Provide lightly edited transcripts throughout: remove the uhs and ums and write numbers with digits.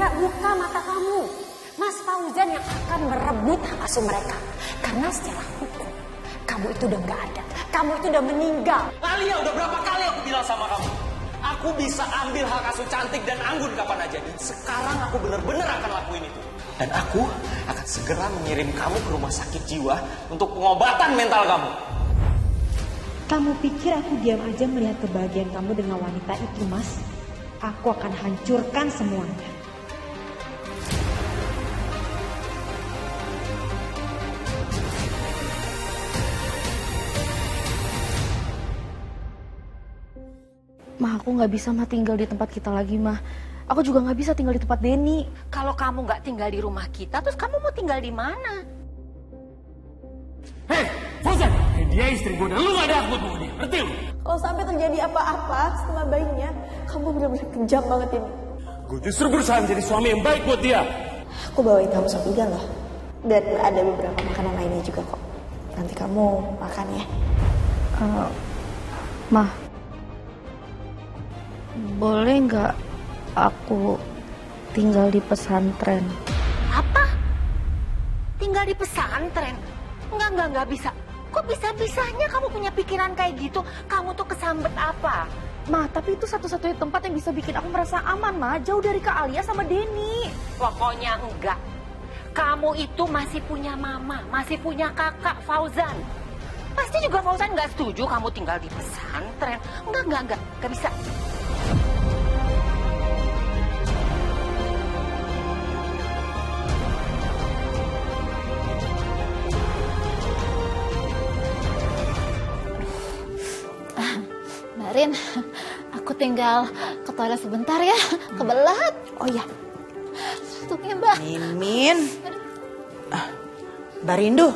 segera buka mata kamu. Mas Fauzan yang akan merebut hak asuh mereka. Karena secara hukum, kamu itu udah gak ada. Kamu itu udah meninggal. Alia, udah berapa kali aku bilang sama kamu? Aku bisa ambil hak asuh Cantik dan Anggun kapan aja. Sekarang aku bener-bener akan lakuin itu. Dan aku akan segera mengirim kamu ke rumah sakit jiwa untuk pengobatan mental kamu. Kamu pikir aku diam aja melihat kebahagiaan kamu dengan wanita itu, Mas? Aku akan hancurkan semuanya. Mah, aku nggak bisa mah tinggal di tempat kita lagi, mah. Aku juga nggak bisa tinggal di tempat Denny. Kalau kamu nggak tinggal di rumah kita, terus kamu mau tinggal di mana? Hei, Fauzan! Dia istri gue dan lu gak ada hak buat mau dia, ngerti lu? Kalau sampai terjadi apa-apa sama bayinya, kamu benar-benar kejam banget ini. Gue justru berusaha menjadi suami yang baik buat dia. Aku bawain kamu sop iga loh. Dan ada beberapa makanan lainnya juga kok. Nanti kamu makan ya. Mah, boleh nggak aku tinggal di pesantren? Apa? Tinggal di pesantren? Enggak bisa. Kok bisa-bisanya kamu punya pikiran kayak gitu? Kamu tuh kesambet apa? Mah, tapi itu satu-satunya tempat yang bisa bikin aku merasa aman, mah. Jauh dari Kak Alia sama Denny. Pokoknya enggak. Kamu itu masih punya mama, masih punya kakak Fauzan. Pasti juga Fauzan nggak setuju kamu tinggal di pesantren. Enggak bisa. Rin, aku tinggal ke toilet sebentar ya, kebelet. Oh iya. Tunggu Mbak. Mimin. Mbak Rindu,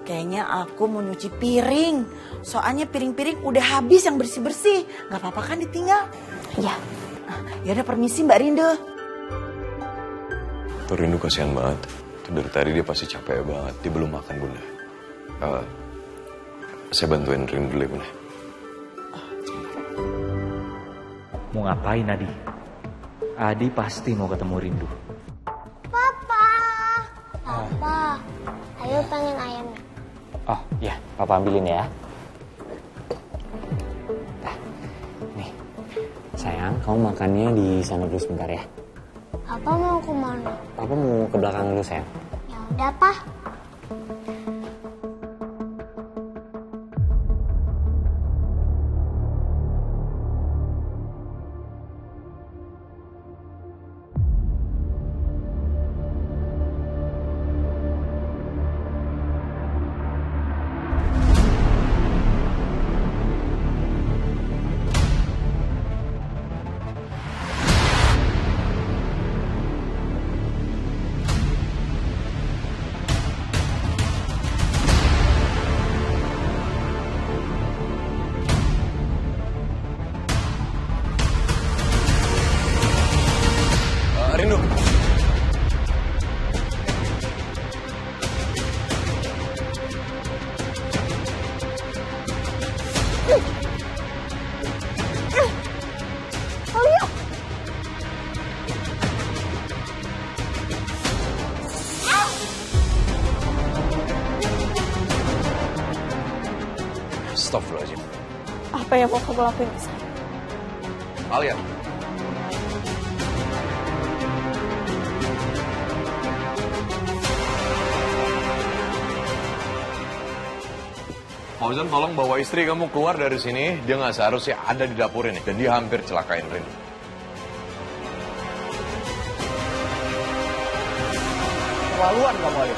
kayaknya aku mau nyuci piring. Soalnya piring-piring udah habis yang bersih-bersih. Gak apa-apa kan ditinggal? Iya. Yaudah permisi Mbak Rindu. Tuh Rindu kasihan banget. Tuh dari tadi dia pasti capek banget. Dia belum makan Bunda. Saya bantuin Rindu dulu ya Bunda. Mau ngapain Adi? Adi pasti mau ketemu Rindu. Papa, ayo pengen ayamnya. Oh iya, Papa ambilin ya. Nih, sayang, kamu makannya di sana dulu sebentar ya. Papa mau kemana? Papa mau ke belakang dulu sayang. Ya udah, Pak. Rindu. Alia. Astagfirullahaladzim. Apa yang mau kamu lakuin ke saya? Alia. Fauzan tolong bawa istri kamu keluar dari sini. Dia nggak seharusnya ada di dapur ini. Dan dia hampir celakain Rindu. Kewaluan kamu Alia.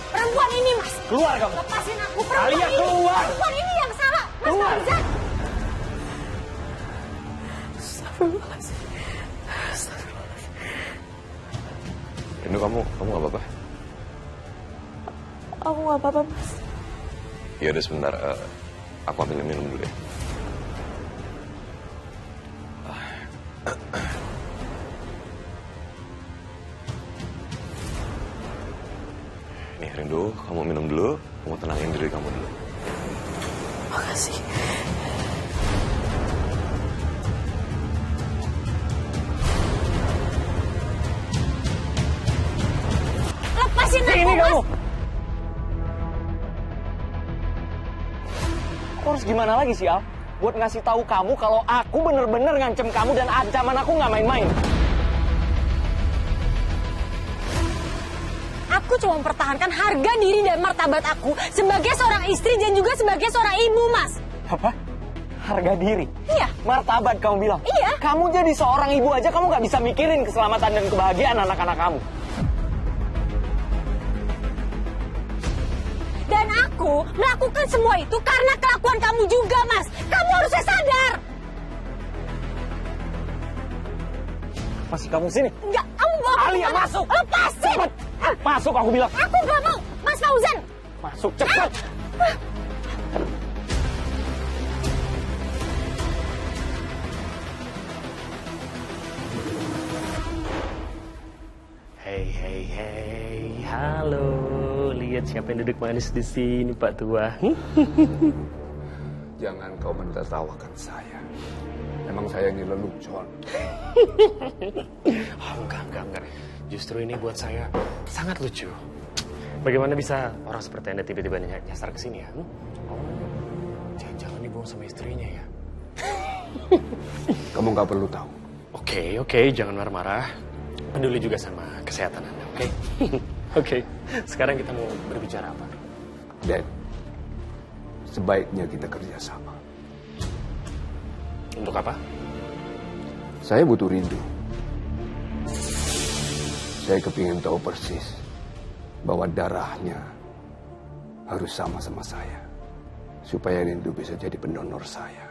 Perempuan ini, Mas. Keluar kamu. Lepasin aku, perempuan Alia, ini. keluar. Perempuan ini yang salah, Mas Keluar. Fauzan. Rindu kamu nggak apa-apa? Aku gak apa-apa, Mas. Ya udah sebentar. Aku ambil minum dulu ya. Nih Rindu, kamu minum dulu. Kamu tenangin diri kamu dulu. Makasih. ini Mas. kamu? Aku harus gimana lagi sih, Al? Buat ngasih tahu kamu kalau aku bener-bener ngancem kamu dan ancaman aku nggak main-main. Aku cuma mempertahankan harga diri dan martabat aku sebagai seorang istri dan juga sebagai seorang ibu, Mas. Apa? Harga diri? Iya. Martabat kamu bilang? Iya. Kamu jadi seorang ibu aja kamu nggak bisa mikirin keselamatan dan kebahagiaan anak-anak kamu. Dan aku melakukan semua itu karena kelakuan kamu juga, Mas. Kamu harusnya sadar. Masih kamu sini? Enggak, kamu bawa aku Alia, kemana? masuk! Lepasin! Cepet! Masuk aku bilang! Aku gak mau, Mas Fauzan! Masuk, cepet! Hei, halo. Lihat siapa yang duduk manis di sini, Pak Tua. Jangan kau menertawakan saya. Memang saya ini lelucon. Oh, enggak. Justru ini buat saya sangat lucu. Bagaimana bisa orang seperti Anda tiba-tiba nyasar ke sini ya? Oh, jangan-jangan dibuang sama istrinya ya? Kamu nggak perlu tahu. Oke, jangan marah-marah. Peduli juga sama kesehatan Anda, oke? Oke, sekarang kita mau berbicara apa? Dad, sebaiknya kita kerjasama. Untuk apa? Saya butuh rindu. Saya kepingin tahu persis bahwa darahnya harus sama saya. Supaya rindu bisa jadi pendonor saya.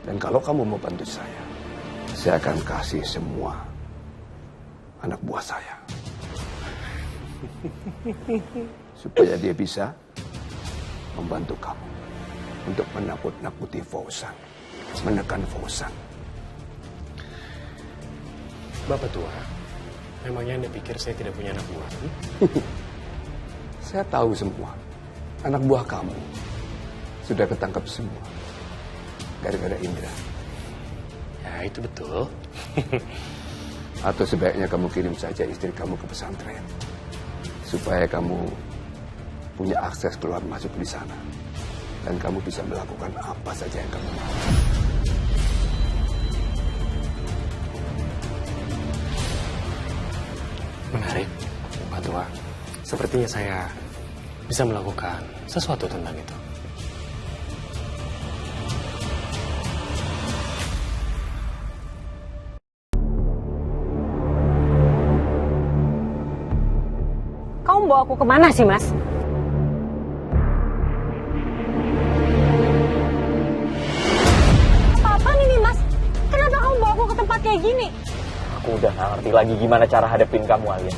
Dan kalau kamu mau bantu saya akan kasih semua anak buah saya. Supaya dia bisa membantu kamu untuk menakut-nakuti Fauzan, menekan Fauzan. Bapak tua, memangnya Anda pikir saya tidak punya anak buah? Saya tahu semua. Anak buah kamu sudah ketangkap semua. Gara-gara Indra. Ya, itu betul. Atau sebaiknya kamu kirim saja istri kamu ke pesantren. Supaya kamu punya akses keluar masuk di sana. Dan kamu bisa melakukan apa saja yang kamu mau. Menarik, Pak Tua. Sepertinya saya bisa melakukan sesuatu tentang itu. Kamu bawa aku kemana sih, Mas? Apa-apaan ini, Mas? Kenapa kamu bawa aku ke tempat kayak gini? Aku udah gak ngerti lagi gimana cara hadapin kamu, Alia.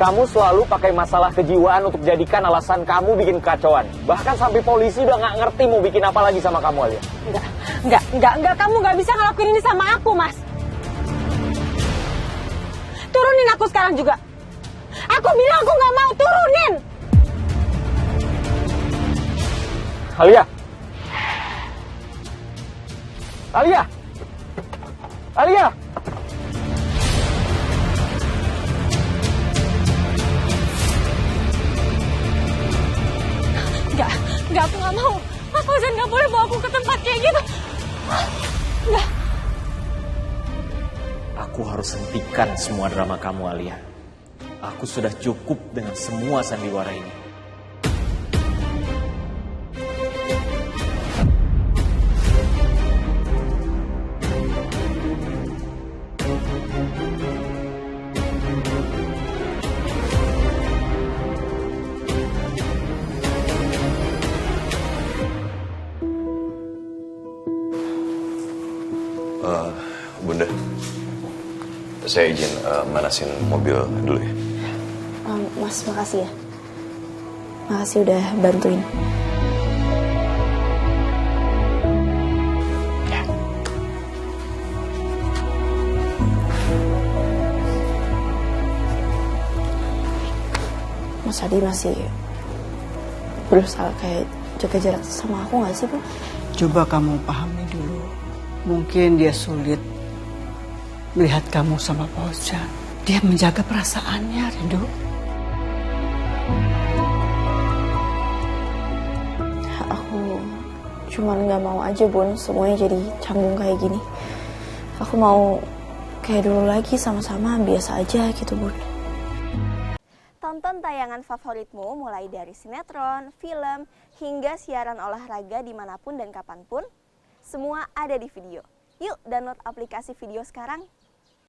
Kamu selalu pakai masalah kejiwaan untuk jadikan alasan kamu bikin kekacauan. Bahkan sampai polisi udah gak ngerti mau bikin apa lagi sama kamu, Alia. Enggak. Kamu gak bisa ngelakuin ini sama aku, Mas. Turunin aku sekarang juga. Aku bilang aku gak mau, turunin. Alia! Alia! Alia! Enggak, aku gak mau. Mas Fauzan gak boleh bawa aku ke tempat kayak gitu. Enggak. Aku harus hentikan semua drama kamu, Alia. Aku sudah cukup dengan semua sandiwara ini. Bunda, saya izin manasin mobil dulu ya. Mas, makasih ya. Makasih udah bantuin. Ya. Mas Adi masih berusaha kayak jaga jarak sama aku gak sih, Bang? Coba kamu pahami dulu. Mungkin dia sulit melihat kamu sama Fauzan. Dia menjaga perasaannya, Rindu. Cuman gak mau aja Bun, semuanya jadi canggung kayak gini. Aku mau kayak dulu lagi, sama-sama biasa aja gitu Bun. Tonton tayangan favoritmu mulai dari sinetron, film, hingga siaran olahraga dimanapun dan kapanpun. Semua ada di Video. Yuk download aplikasi Video sekarang.